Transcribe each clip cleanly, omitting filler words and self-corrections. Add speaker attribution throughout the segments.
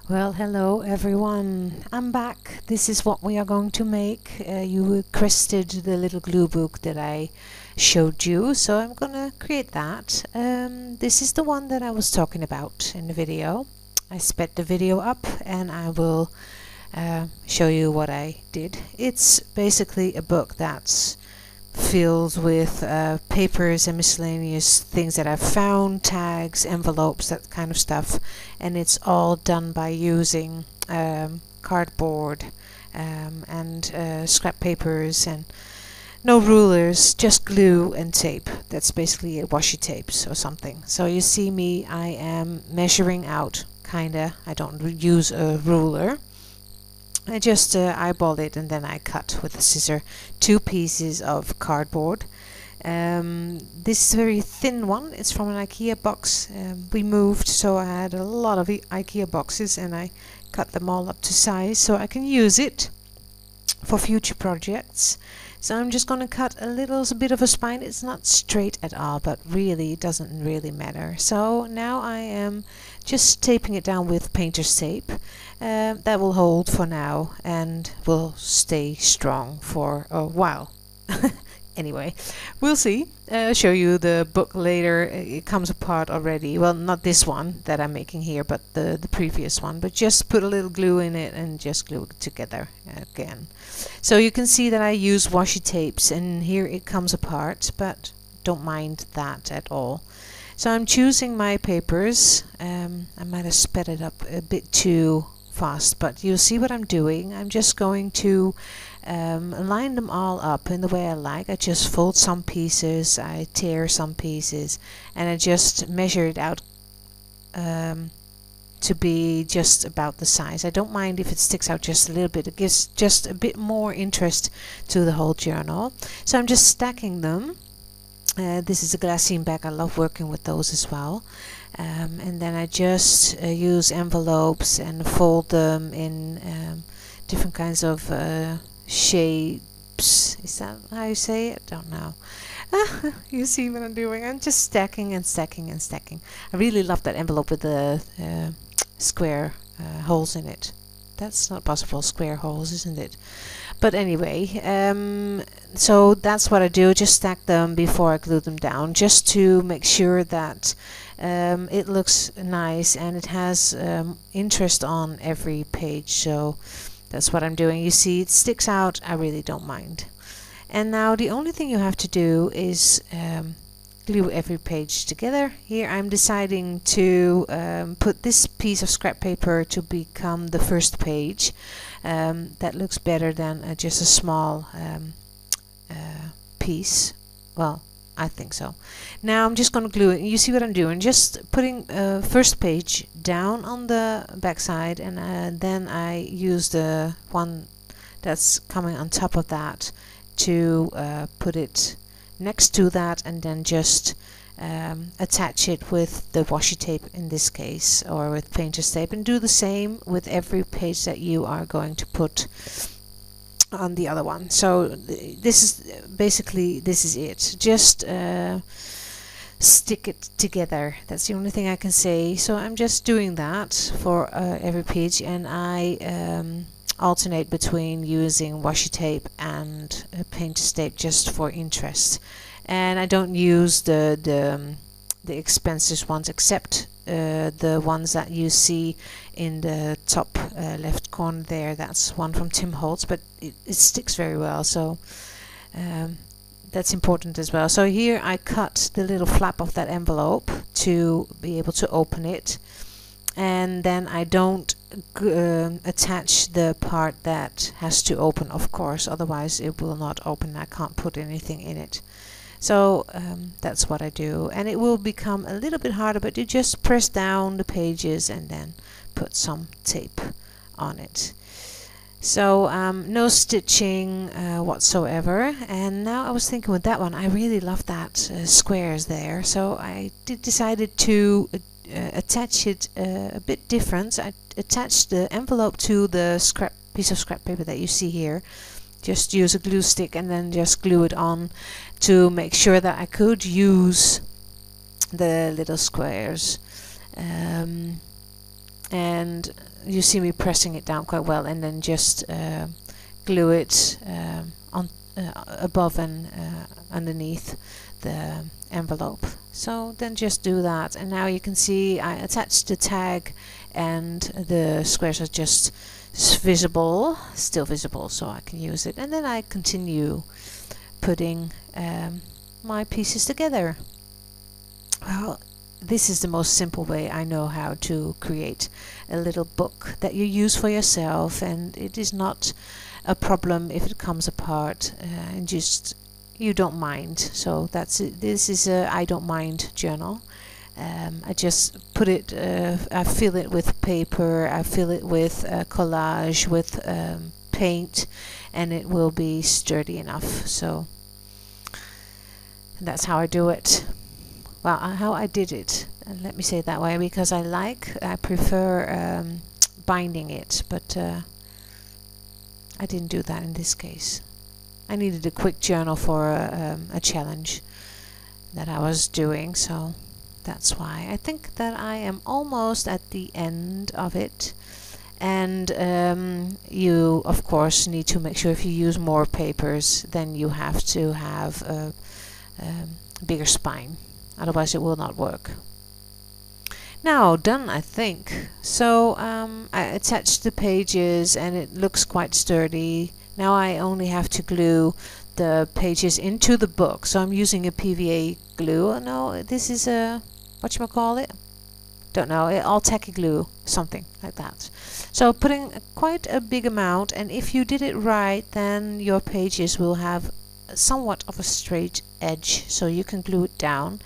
Speaker 1: Well, hello everyone. I'm back. This is what we are going to make. You requested the little glue book that I showed you, so I'm gonna create that. This is the one that I was talking about in the video. I sped the video up and I will show you what I did. It's basically a book that's filled with papers and miscellaneous things that I've found, tags, envelopes, that kind of stuff, and it's all done by using cardboard and scrap papers and no rulers, just glue and tape. That's basically it, washi tapes or something. So you see me, I am measuring out kinda. I don't use a ruler. I just eyeball it and then I cut with a scissor 2 pieces of cardboard. This is a very thin one. It's from an IKEA box. We moved, so I had a lot of IKEA boxes and I cut them all up to size so I can use it for future projects. So I'm just going to cut a little bit of a spine. It's not straight at all, but really it doesn't really matter. So now I am just taping it down with painter's tape. That will hold for now and will stay strong for a while. Anyway, we'll see. Show you the book later. It comes apart already. Well, not this one that I'm making here, but the previous one. But just put a little glue in it and just glue it together again. So you can see that I use washi tapes, and here it comes apart, but don't mind that at all. So I'm choosing my papers. I might have sped it up a bit too fast, but you'll see what I'm doing. I'm just going to line them all up in the way I like. I just fold some pieces, I tear some pieces, and I just measure it out to be just about the size. I don't mind if it sticks out just a little bit. It gives just a bit more interest to the whole journal. So I'm just stacking them. This is a glassine bag. I love working with those as well. And then I just use envelopes and fold them in different kinds of shapes. Is that how you say it? Don't know. You see what I'm doing? I'm just stacking and stacking and stacking. I really love that envelope with the square holes in it. That's not possible, square holes, isn't it? But anyway, so that's what I do. Just stack them before I glue them down, just to make sure that it looks nice and it has interest on every page. So that's what I'm doing. You see it sticks out. I really don't mind. And now the only thing you have to do is glue every page together. Here I'm deciding to put this piece of scrap paper to become the first page. That looks better than just a small piece. Well, I think so. Now I'm just going to glue it. You see what I'm doing? Just putting first page down on the back side, and then I use the one that's coming on top of that to put it next to that, and then just attach it with the washi tape in this case, or with painter's tape, and do the same with every page that you are going to put on the other one. So this is basically, this is it. Just stick it together. That's the only thing I can say. So I'm just doing that for every page, and I alternate between using washi tape and painter's tape just for interest. And I don't use the expensive ones, except the ones that you see in the top left corner there. That's one from Tim Holtz, but it sticks very well, so that's important as well. So here I cut the little flap of that envelope to be able to open it, and then I don't attach the part that has to open, of course, otherwise it will not open. I can't put anything in it. So that's what I do, and it will become a little bit harder, but you just press down the pages and then put some tape on it. So no stitching whatsoever. And now I was thinking with that one, I really love that squares there, so I decided to attach it a bit different. I attached the envelope to the piece of scrap paper that you see here. Just use a glue stick and then just glue it on to make sure that I could use the little squares. And you see me pressing it down quite well, and then just glue it on above and underneath the envelope. So then just do that, and now you can see I attached the tag, and the squares are just visible, still visible, so I can use it. And then I continue putting my pieces together. Well, this is the most simple way I know how to create a little book that you use for yourself, and it is not a problem if it comes apart, and just you don't mind. So that's it. This is a I don't mind journal. I just put it, I fill it with paper, I fill it with collage, with paint, and it will be sturdy enough. So that's how I do it. Well, how I did it, and let me say it that way, because I prefer binding it, but I didn't do that in this case. I needed a quick journal for a challenge that I was doing, so that's why. I think that I am almost at the end of it, and you of course need to make sure if you use more papers, then you have to have a bigger spine, otherwise it will not work. Now done, I think. So I attached the pages and it looks quite sturdy. Now I only have to glue the pages into the book. So I'm using a PVA glue. Oh, no, this is a, whatchamacallit? Don't know, all tacky glue, something like that. So putting quite a big amount, and if you did it right, then your pages will have somewhat of a straight edge, so you can glue it down.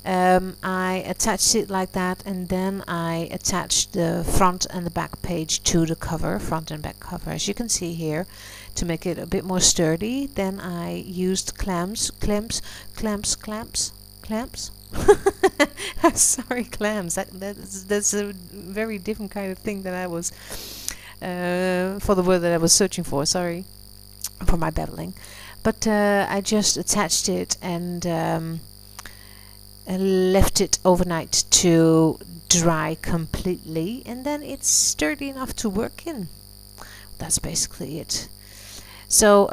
Speaker 1: I attached it like that, and then I attached the front and the back page to the cover, front and back cover, as you can see here, to make it a bit more sturdy. Then I used clamps. Sorry, clams. That's a very different kind of thing that I was for the word that I was searching for. Sorry for my babbling, but I just attached it and left it overnight to dry completely, and then it's sturdy enough to work in. That's basically it. So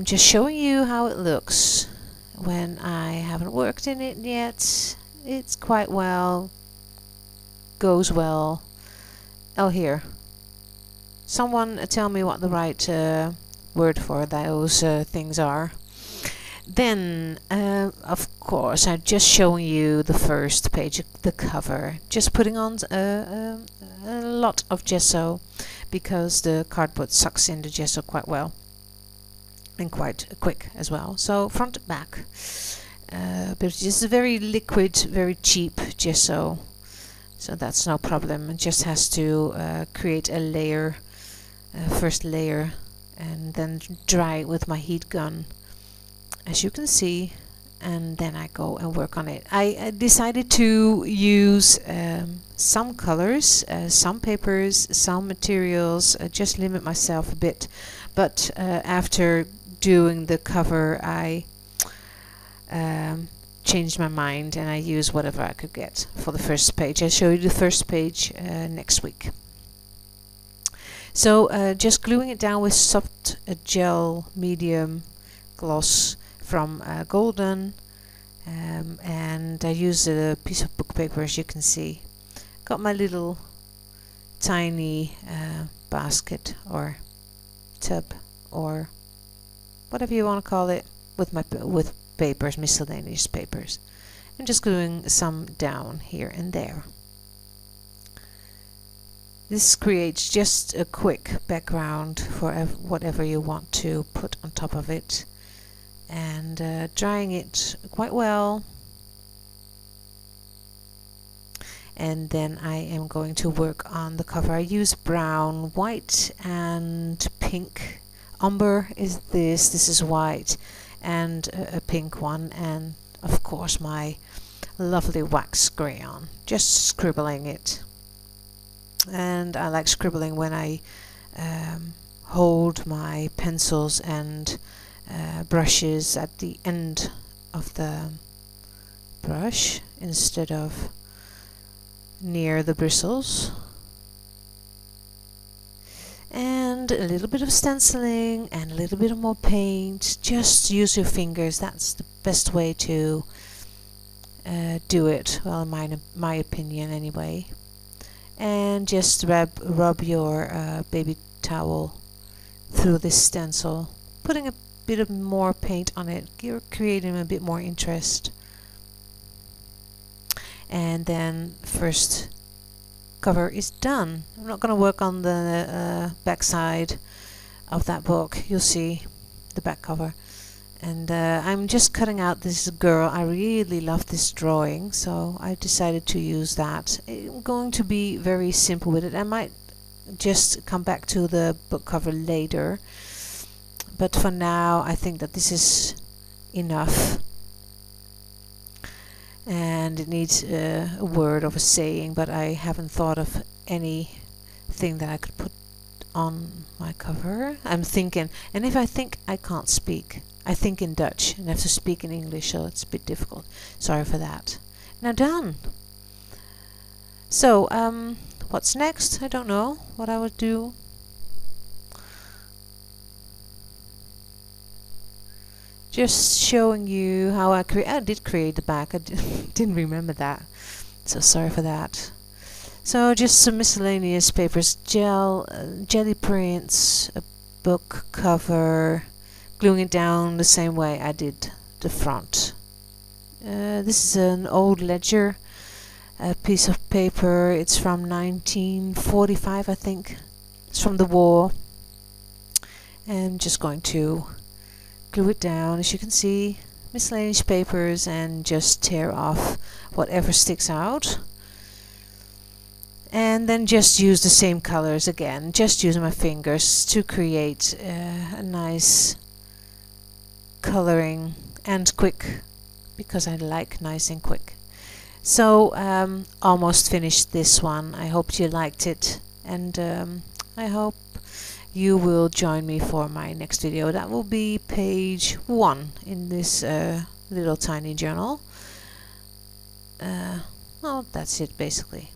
Speaker 1: just showing you how it looks when I haven't worked in it yet. It's quite well, goes well. Oh, here, someone tell me what the right word for those things are. Then, of course, I'm just showing you the first page, the cover. Just putting on a lot of gesso, because the cardboard sucks in the gesso quite well, and quite quick as well. So front and back. But it's just a very liquid, very cheap gesso, so that's no problem. It just has to create a layer, first layer, and then dry it with my heat gun, as you can see, and then I go and work on it. I decided to use some colors, some papers, some materials, just limit myself a bit, but after doing the cover I changed my mind and I used whatever I could get for the first page. I'll show you the first page next week. So just gluing it down with soft gel medium gloss from Golden, and I used a piece of book paper, as you can see. Got my little tiny basket or tub or whatever you want to call it, with my papers, miscellaneous papers, and just gluing some down here and there. This creates just a quick background for whatever you want to put on top of it, and drying it quite well. And then I am going to work on the cover. I use brown, white and pink. Omber is this is white, and a pink one, and of course my lovely wax crayon, just scribbling it. And I like scribbling when I hold my pencils and brushes at the end of the brush instead of near the bristles. and a little bit of stenciling and a little bit of more paint. Just use your fingers, that's the best way to do it, well, in my opinion anyway. And just rub your baby towel through this stencil, putting a bit of more paint on it. You're creating a bit more interest. And then first cover is done. I'm not going to work on the back side of that book. You'll see the back cover. And I'm just cutting out this girl. I really love this drawing, so I decided to use that. I'm going to be very simple with it. I might just come back to the book cover later, but for now I think that this is enough. And it needs a word of a saying, but I haven't thought of anything that I could put on my cover. I'm thinking, and if I think, I can't speak. I think in Dutch and have to speak in English, so it's a bit difficult. Sorry for that. Now done. So, what's next? I don't know what I would do. Just showing you how I did create the back. I didn't remember that, so sorry for that. So just some miscellaneous papers, jelly prints, a book cover, gluing it down the same way I did the front. This is an old ledger, a piece of paper. It's from 1945, I think. It's from the war. And I'm just going to glue it down, as you can see, miscellaneous papers, and just tear off whatever sticks out. And then just use the same colors again, just using my fingers to create a nice coloring, and quick, because I like nice and quick. So almost finished this one. I hope you liked it, and I hope you will join me for my next video. That will be page 1 in this little tiny journal. Well, that's it basically.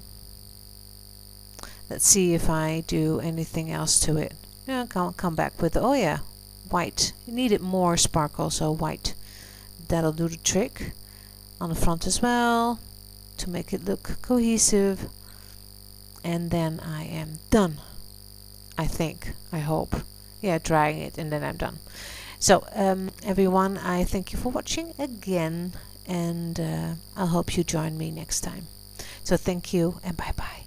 Speaker 1: Let's see if I do anything else to it. Yeah, I'll come back with, oh yeah, white. You needed more sparkle, so white. That'll do the trick. On the front as well, to make it look cohesive. And then I am done. I think, I hope. Yeah, drying it and then I'm done. So everyone, I thank you for watching again, and I hope you join me next time. So thank you and bye bye.